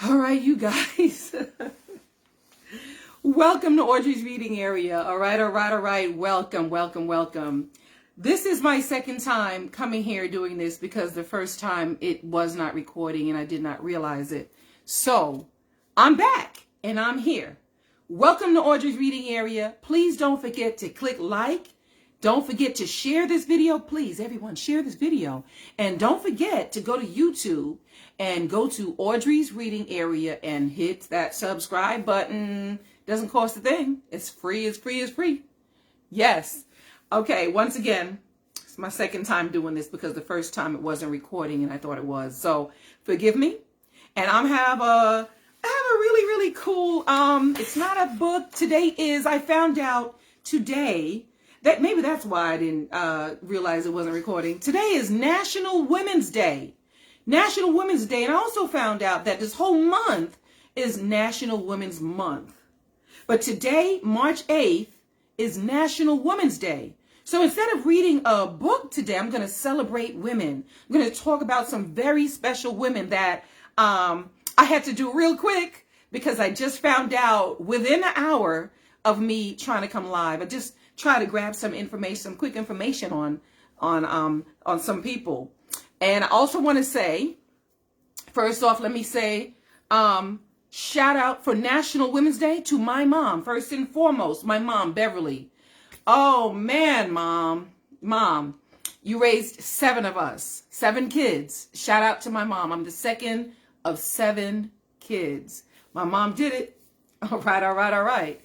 All right, you guys. Welcome to Audrey's reading area. All right. Welcome. This is my second time coming here doing this because the first time it was not recording and I did not realize it. So I'm back and I'm here. Welcome to Audrey's reading area. Please don't forget to click like. Don't forget to share this video. Please, everyone, share this video. And don't forget to go to YouTube and go to Audrey's reading area and hit that subscribe button. Doesn't cost a thing. It's free. It's free. Yes. Okay, once again, it's my second time doing this because the first time it wasn't recording and I thought it was. So forgive me. And I have a really cool, it's not a book. Today is, I found out today, that maybe that's why I didn't realize it wasn't recording. Today is National Women's Day. National Women's Day. And I also found out that this whole month is National Women's Month. But today, March 8th, is National Women's Day. So instead of reading a book today, I'm going to celebrate women. I'm going to talk about some very special women that I had to do real quick because I just found out within an hour of me trying to come live. I just try to grab some information, some quick information on some people. And I also want to say, first off, let me say, shout out for National Women's Day to my mom. First and foremost, my mom, Beverly. Oh man, mom, you raised 7 of us, 7 kids. Shout out to my mom. I'm the second of 7 kids. My mom did it. All right.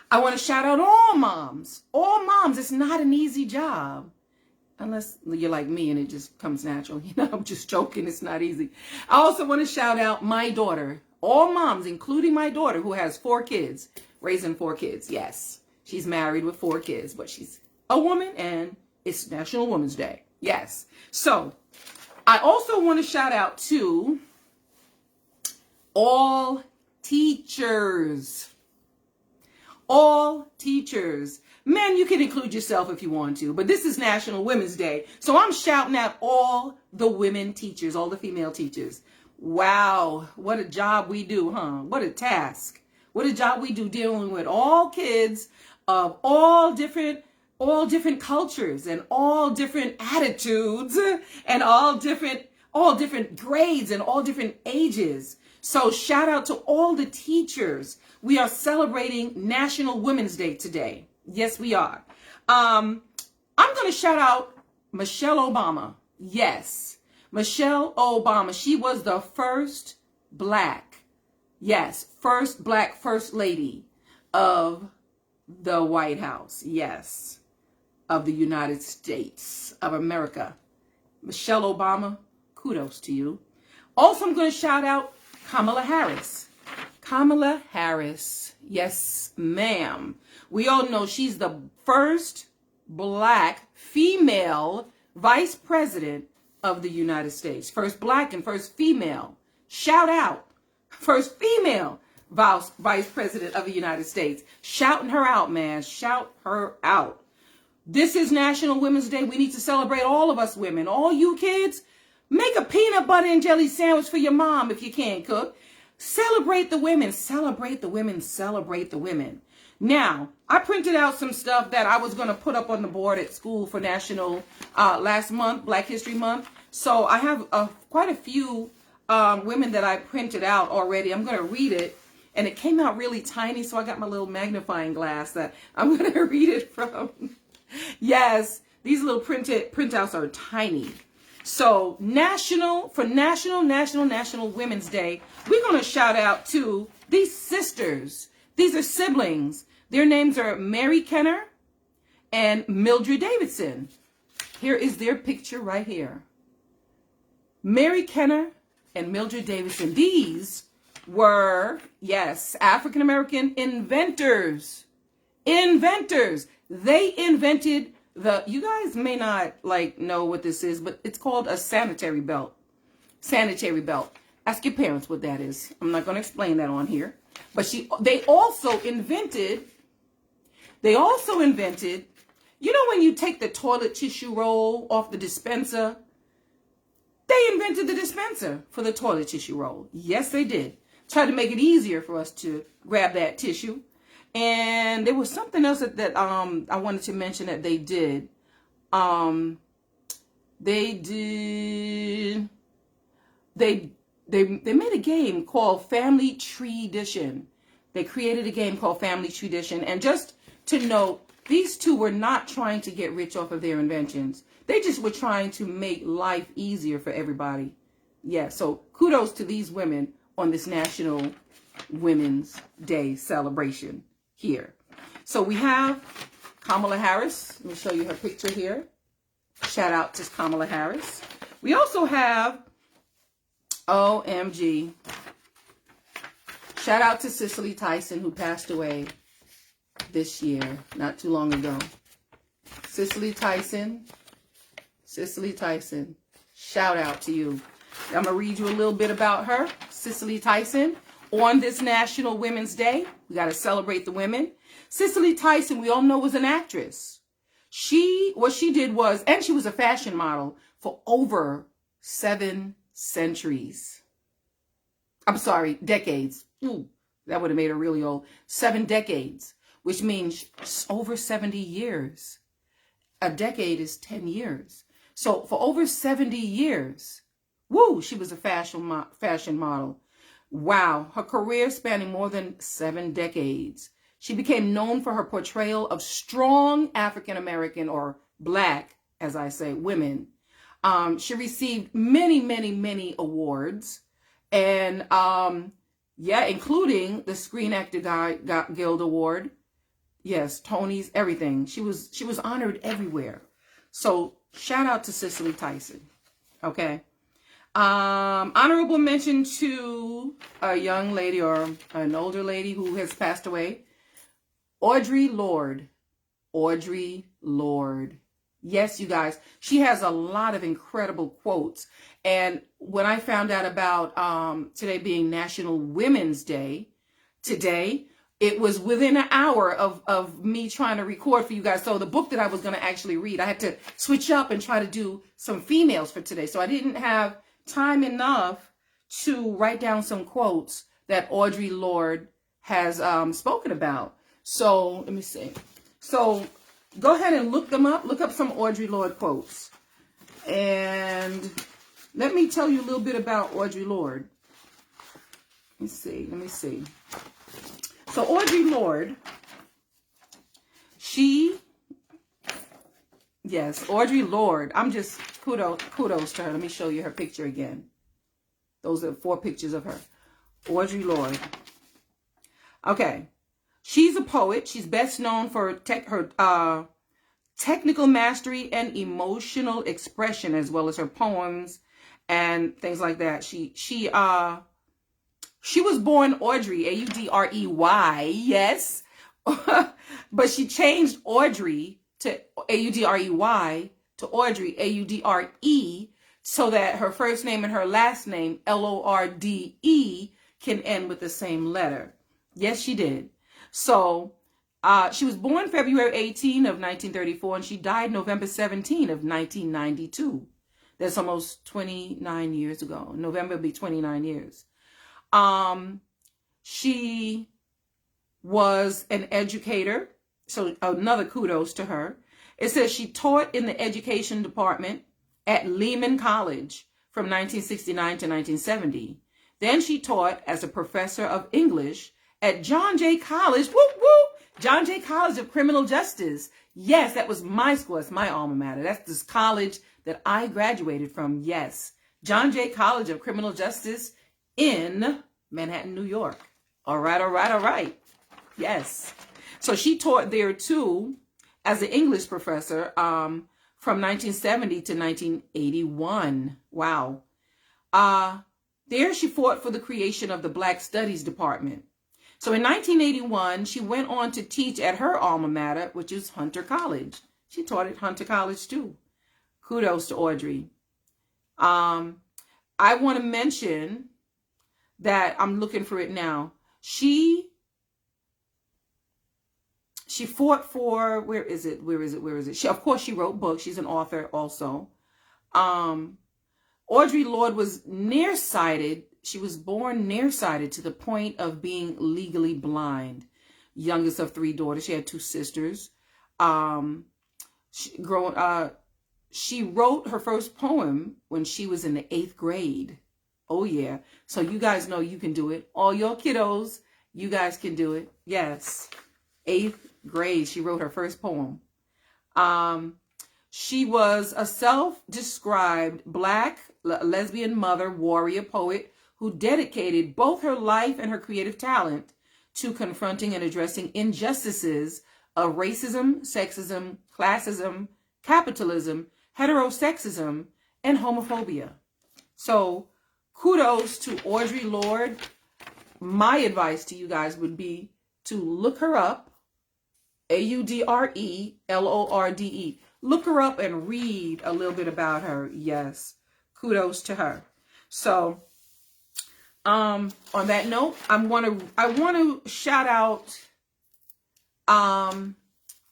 I want to shout out all moms. All moms. It's not an easy job. Unless you're like me and it just comes natural. You know, I'm just joking. It's not easy. I also want to shout out my daughter. All moms, including my daughter, who has 4 kids. Raising 4 kids. Yes. She's married with 4 kids. But she's a woman and it's National Women's Day. Yes. So, I also want to shout out to all teachers. All teachers. Men, you can include yourself if you want to, but this is National Women's Day. So I'm shouting at all the women teachers, all the female teachers. Wow, what a job we do, huh? What a task. What a job we do dealing with all kids of all different cultures and all different attitudes and all different grades and all different ages. So shout out to all the teachers. We are celebrating National Women's Day today. Yes, we are. I'm going to shout out Michelle Obama. Yes, Michelle Obama. She was the first black first lady of the White House. Yes, of the United States of America. Michelle Obama, kudos to you. Also, I'm going to shout out Kamala Harris. Kamala Harris. Yes, ma'am. We all know she's the first black female vice president of the United States. First black and first female. Shout out. First female vice president of the United States. Shouting her out, man. Shout her out. This is National Women's Day. We need to celebrate all of us women. All you kids, make a peanut butter and jelly sandwich for your mom if you can't cook. Celebrate the women. Celebrate the women. Celebrate the women. Now, I printed out some stuff that I was going to put up on the board at school for National last month, Black History Month. So I have quite a few women that I printed out already. I'm going to read it. And it came out really tiny, so I got my little magnifying glass that I'm going to read it from. Yes, these little printouts are tiny. So National Women's Day, we're going to shout out to these sisters. These are siblings. Their names are Mary Kenner and Mildred Davidson. Here is their picture right here. Mary Kenner and Mildred Davidson. These were, yes, African-American inventors. Inventors. They invented you guys may not know what this is, but it's called a sanitary belt. Sanitary belt. Ask your parents what that is. I'm not going to explain that on here. But they also invented, you know when you take the toilet tissue roll off the dispenser? They invented the dispenser for the toilet tissue roll. Yes, they did. tried to make it easier for us to grab that tissue. And there was something else that I wanted to mention that they did. They made a game called Family Tradition. They created a game called Family Tradition. And just to note, these two were not trying to get rich off of their inventions. They just were trying to make life easier for everybody. Yeah, so kudos to these women on this National Women's Day celebration here. So we have Kamala Harris. Let me show you her picture here. Shout out to Kamala Harris. We also have, OMG, shout out to Cicely Tyson, who passed away this year, not too long ago. Cicely Tyson, shout out to you. I'm going to read you a little bit about her. Cicely Tyson, on this National Women's Day, we got to celebrate the women. Cicely Tyson, we all know, was an actress. What she did was, and she was a fashion model for over 7 centuries. I'm sorry, decades. Ooh, that would have made her really old. 7 decades, which means over 70 years. A decade is 10 years. So for over 70 years, woo, she was a fashion model. Wow, her career spanning more than 7 decades. She became known for her portrayal of strong African American, or Black, as I say, women. She received many awards, and yeah, including the Screen Actor Guild Award. Yes, Tony's, everything. She was honored everywhere. So shout out to Cicely Tyson. Okay. Honorable mention to a young lady, or an older lady who has passed away. Audrey Lloyd. Audrey Lloyd. Yes, you guys, she has a lot of incredible quotes. And when I found out about today being National Women's Day, today, it was within an hour of me trying to record for you guys. So the book that I was going to actually read, I had to switch up and try to do some females for today. So I didn't have time enough to write down some quotes that Audrey Lloyd has spoken about. So let me see. So go ahead and look them up. Look up some Audrey Lloyd quotes. And let me tell you a little bit about Audrey Lloyd. Let me see. So Audrey Lloyd, Audrey Lloyd, I'm just kudos to her. Let me show you her picture again. Those are 4 pictures of her. Audrey Lloyd. Okay. She's a poet. She's best known for her technical mastery and emotional expression, as well as her poems and things like that. She was born Audrey, A-U-D-R-E-Y, yes. But she changed Audrey to A-U-D-R-E-Y to Audrey, A-U-D-R-E, so that her first name and her last name, L-O-R-D-E, can end with the same letter. Yes, she did. So she was born February 18 of 1934, and she died November 17 of 1992. That's almost 29 years ago. November will be 29 years. She was an educator, so another kudos to her. It says she taught in the education department at Lehman College from 1969 to 1970. Then she taught as a professor of English at John Jay College, John Jay College of Criminal Justice. Yes, that was my school. That's my alma mater. That's this college that I graduated from. Yes, John Jay College of Criminal Justice in Manhattan, New York. All right. Yes. So she taught there too as an English professor from 1970 to 1981. Wow. There she fought for the creation of the Black Studies Department. So in 1981, she went on to teach at her alma mater, which is Hunter College. She taught at Hunter College too. Kudos to Audrey. I want to mention that I'm looking for it now. She fought for, where is it? Of course, she wrote books. She's an author also. Audrey Lloyd was nearsighted. she was born nearsighted to the point of being legally blind. Youngest of 3 daughters. She had 2 sisters. She wrote her first poem when she was in the 8th grade. Oh yeah. So you guys know you can do it. All your kiddos, you guys can do it. Yes. 8th grade. She wrote her first poem. She was a self-described Black lesbian mother, warrior, poet who dedicated both her life and her creative talent to confronting and addressing injustices of racism, sexism, classism, capitalism, heterosexism, and homophobia. So kudos to Audrey Lloyd. My advice to you guys would be to look her up, Audrelorde. Look her up and read a little bit about her. Yes, kudos to her. So, on that note, I want to shout out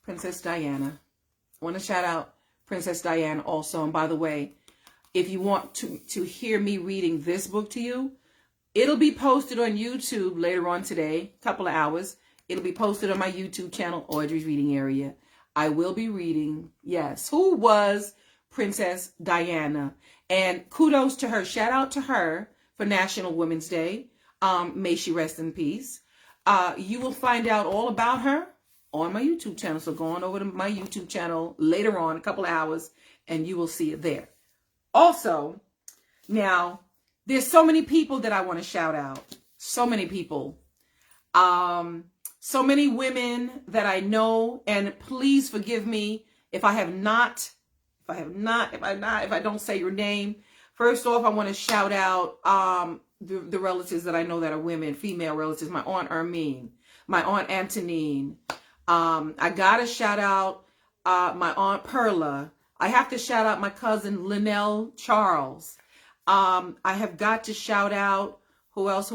Princess Diana. I want to shout out Princess Diana also. And by the way, if you want to hear me reading this book to you, it'll be posted on YouTube later on today, a couple of hours. It'll be posted on my YouTube channel, Audrey's Reading Area. I will be reading, yes, who was Princess Diana. And kudos to her. Shout out to her for National Women's Day. May she rest in peace. You will find out all about her on my YouTube channel. So go on over to my YouTube channel later on, a couple of hours, and you will see it there. Also, now, there's so many people that I want to shout out. So many people. So many women that I know, and please forgive me if I don't say your name. First off, I want to shout out the relatives that I know that are women, female relatives. My Aunt Ermine, my Aunt Antonine. I gotta shout out my Aunt Perla. I have to shout out my cousin Linnell Charles. I have got to shout out who else?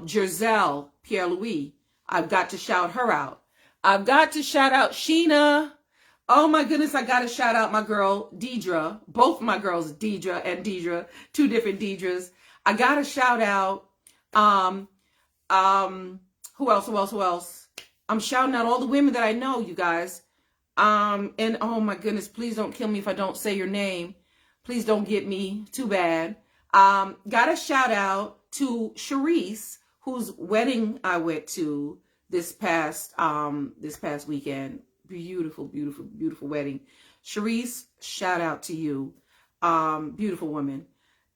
Giselle Pierre-Louis. I've got to shout her out. I've got to shout out Sheena. Oh my goodness, I got to shout out my girl Deidre. Both my girls, Deidre and Deidre, 2 different Deidres. I got to shout out who else? I'm shouting out all the women that I know, you guys. And oh my goodness, please don't kill me if I don't say your name. Please don't get me too bad. Got a shout out to Sharice, whose wedding I went to this past weekend. Beautiful wedding. Sharice, shout out to you. Beautiful woman.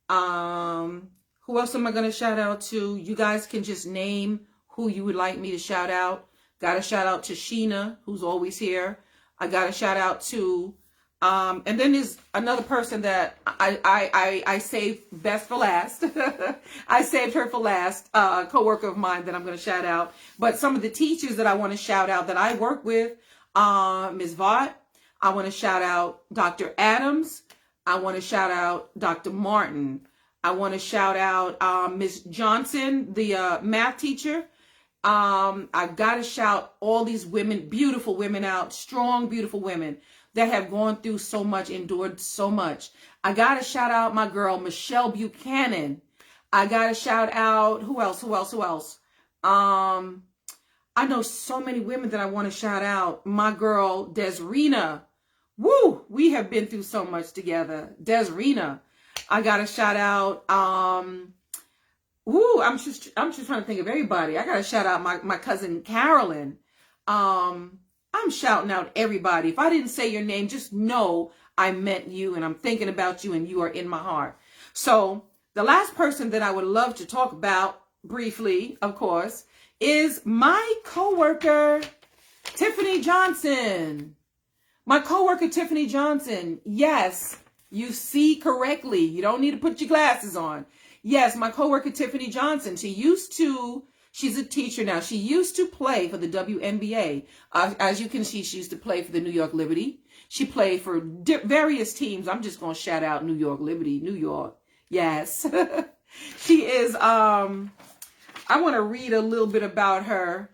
Who else am I going to shout out to? You guys can just name who you would like me to shout out. Got a shout out to Sheena, who's always here. I got a shout out to and then there's another person that I saved best for last. I saved her for last, a coworker of mine that I'm going to shout out. But some of the teachers that I want to shout out that I work with, Ms. Vaught. I want to shout out Dr. Adams. I want to shout out Dr. Martin. I want to shout out Ms. Johnson, the math teacher. I've got to shout all these women, beautiful women out, strong, beautiful women that have gone through so much, endured so much. I got to shout out my girl, Michelle Buchanan. I got to shout out, who else? I know so many women that I want to shout out. My girl, Desrena. Woo! We have been through so much together. Desrena. I got to shout out, I'm just trying to think of everybody. I got to shout out my cousin, Carolyn. I'm shouting out everybody. If I didn't say your name, just know I meant you and I'm thinking about you and you are in my heart. So the last person that I would love to talk about briefly, of course, is my coworker, Tiffany Johnson. My coworker, Tiffany Johnson. Yes, you see correctly. You don't need to put your glasses on. Yes, my coworker, Tiffany Johnson. She's a teacher now. She used to play for the WNBA. As you can see, she used to play for the New York Liberty. She played for various teams. I'm just going to shout out New York Liberty, New York. Yes. She is, I want to read a little bit about her.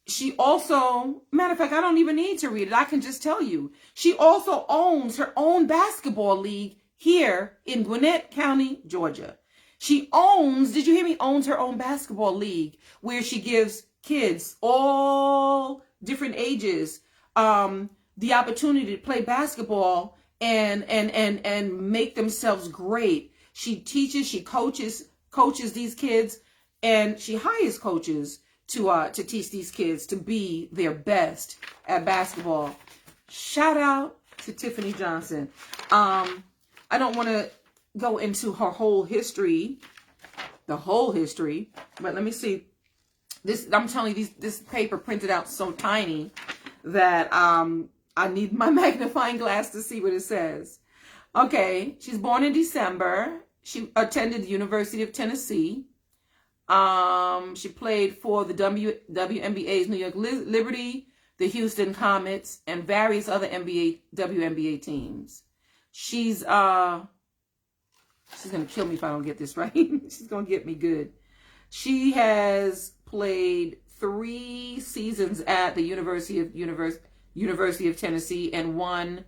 She also, matter of fact, I don't even need to read it. I can just tell you. She also owns her own basketball league here in Gwinnett County, Georgia. She owns, did you hear me? Owns her own basketball league where she gives kids all different ages the opportunity to play basketball and make themselves great. She teaches, she coaches these kids, and she hires coaches to teach these kids to be their best at basketball. Shout out to Tiffany Johnson. I don't want to go into her whole history, but let me see. This, I'm telling you, this paper printed out so tiny that I need my magnifying glass to see what it says. Okay, she's born in December. She attended the University of Tennessee. She played for the WNBA's New York Liberty, the Houston Comets, and various other WNBA teams. She's gonna kill me if I don't get this right. She's gonna get me good. She has played 3 seasons at the University of Tennessee and won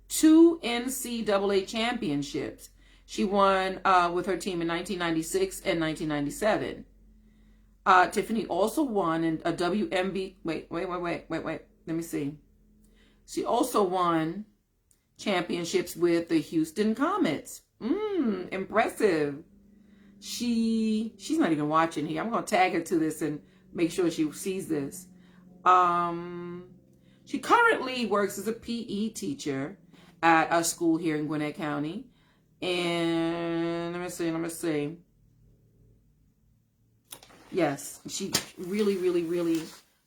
2 NCAA championships. She won with her team in 1996 and 1997. Tiffany also won in a WNBA. Wait. Let me see. She also won championships with the Houston Comets. Impressive. She's not even watching here. I'm going to tag her to this and make sure she sees this. She currently works as a PE teacher at a school here in Gwinnett County. And let me see. Yes, she really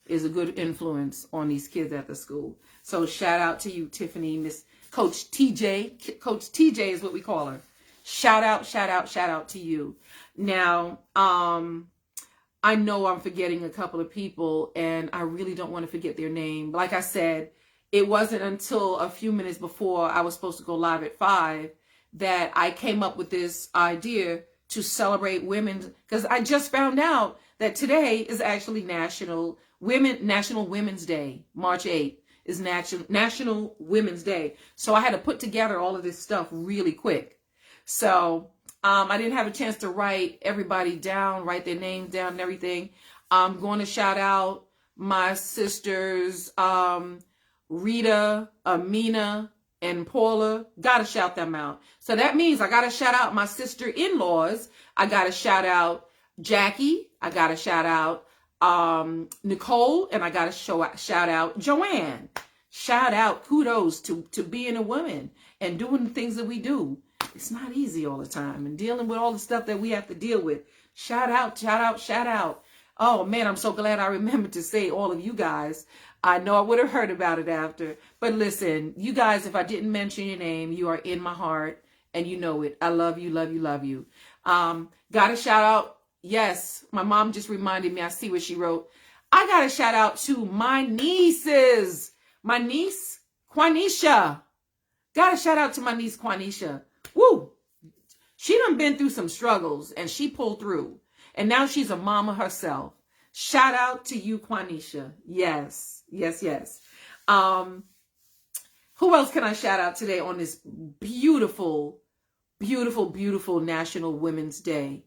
is a good influence on these kids at the school. So shout out to you, Tiffany, Miss Coach TJ. Coach TJ is what we call her. Shout out to you. Now, I know I'm forgetting a couple of people, and I really don't want to forget their name. Like I said, it wasn't until a few minutes before I was supposed to go live at 5 that I came up with this idea to celebrate women, because I just found out that today is actually National Women's Day. March 8th is National Women's Day. So I had to put together all of this stuff really quick. So I didn't have a chance to write everybody down, write their names down and everything. I'm going to shout out my sisters, Rita, Amina, and Paula. Gotta shout them out. So that means I gotta shout out my sister-in-laws. I gotta shout out Jackie. I gotta shout out Nicole, and I gotta shout out Joanne. Shout out, kudos to being a woman and doing the things that we do. It's not easy all the time, and dealing with all the stuff that we have to deal with. Shout out. Oh man, I'm so glad I remembered to say all of you guys. I know I would have heard about it after, but listen, you guys, if I didn't mention your name, you are in my heart and you know it. I love you. Gotta shout out. Yes, my mom just reminded me. I see what she wrote. I gotta shout out to my nieces. My niece, Quanisha. Gotta shout out to my niece, Quanisha. Woo! She done been through some struggles and she pulled through. And now she's a mama herself. Shout out to you, Quanisha. Yes. Who else can I shout out today on this beautiful National Women's Day?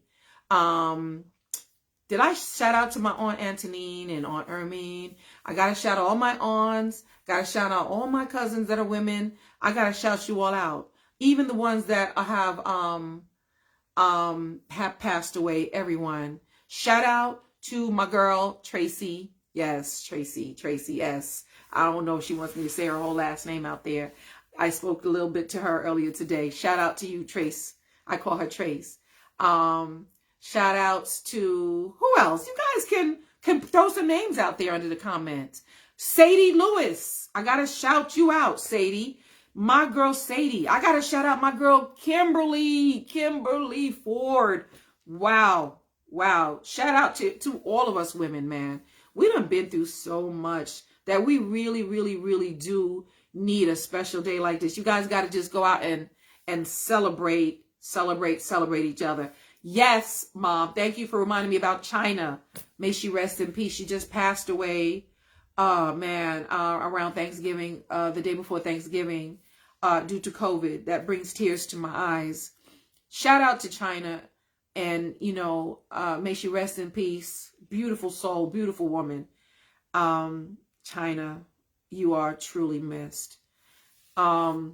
Did I shout out to my Aunt Antonine and Aunt Ermine? I got to shout out all my aunts. Got to shout out all my cousins that are women. I got to shout you all out. Even the ones that have passed away, everyone. Shout out to my girl, Tracy. Yes, Tracy S. I don't know if she wants me to say her whole last name out there. I spoke a little bit to her earlier today. Shout out to you, Trace. I call her Trace. Shout outs to who else? You guys can throw some names out there under the comments. Sadie Lewis. I gotta shout you out, Sadie. My girl Sadie. I gotta shout out my girl Kimberly Ford. Wow. Shout out to all of us women, man. We done been through so much that we really do need a special day like this. You guys got to just go out and celebrate each other. Yes, Mom. Thank you for reminding me about China. May she rest in peace. She just passed away. Around Thanksgiving, the day before Thanksgiving, due to COVID. That brings tears to my eyes. Shout out to China And, you know, may she rest in peace. Beautiful soul, beautiful woman. China, you are truly missed. I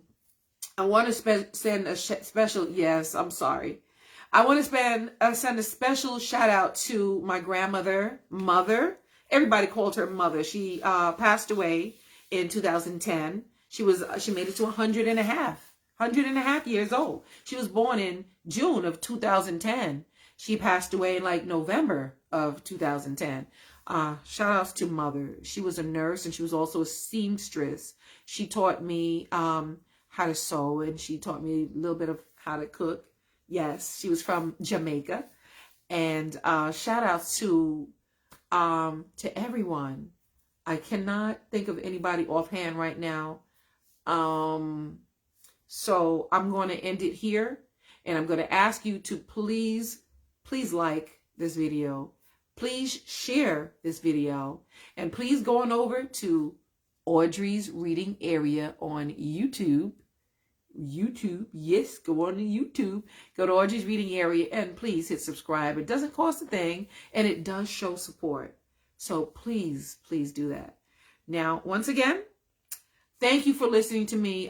want to send a special, yes, I'm sorry. I want to send a special shout out to my grandmother, Mother. Everybody called her Mother. She passed away in 2010. She made it to 100 and a half years old. She was born in June of 2010. She passed away in like November of 2010. Shout outs to Mother. She was a nurse and she was also a seamstress. She taught me how to sew, and she taught me a little bit of how to cook. Yes, she was from Jamaica. And shout outs to everyone. I cannot think of anybody offhand right now. So I'm going to end it here, and I'm going to ask you to please like this video. Please share this video, and please go on over to Audrey's Reading Area on YouTube. Yes, go on to YouTube. Go to Audrey's Reading Area and please hit subscribe. It doesn't cost a thing, and it does show support. So please do that. Now, once again, thank you for listening to me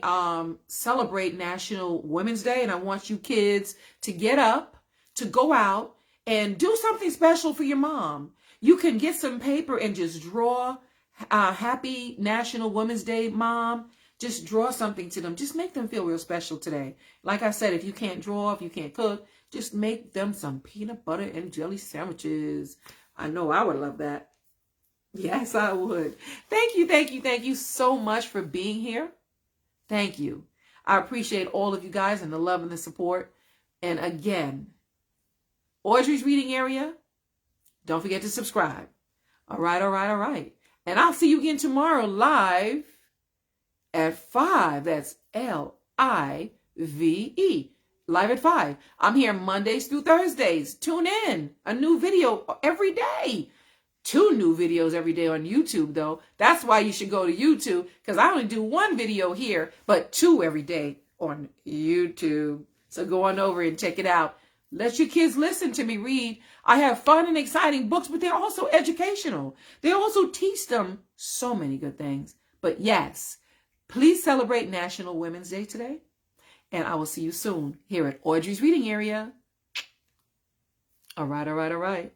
celebrate National Women's Day, and I want you kids to get up, to go out, and do something special for your mom. You can get some paper and just draw Happy National Women's Day, Mom. Just draw something to them. Just make them feel real special today. Like I said, if you can't draw, if you can't cook, just make them some peanut butter and jelly sandwiches. I know I would love that. Yes, I would. Thank you so much for being here. Thank you. I appreciate all of you guys and the love and the support. And again, Audrey's Reading Area, don't forget to subscribe. All right. And I'll see you again tomorrow live at 5. That's Live. Live at 5. I'm here Mondays through Thursdays. Tune in. A new video every day. 2 new videos every day on YouTube, though. That's why you should go to YouTube, because I only do 1 video here, but 2 every day on YouTube. So go on over and check it out. Let your kids listen to me read. I have fun and exciting books, but they're also educational. They also teach them so many good things. But yes, please celebrate National Women's Day today. And I will see you soon here at Audrey's Reading Area. All right.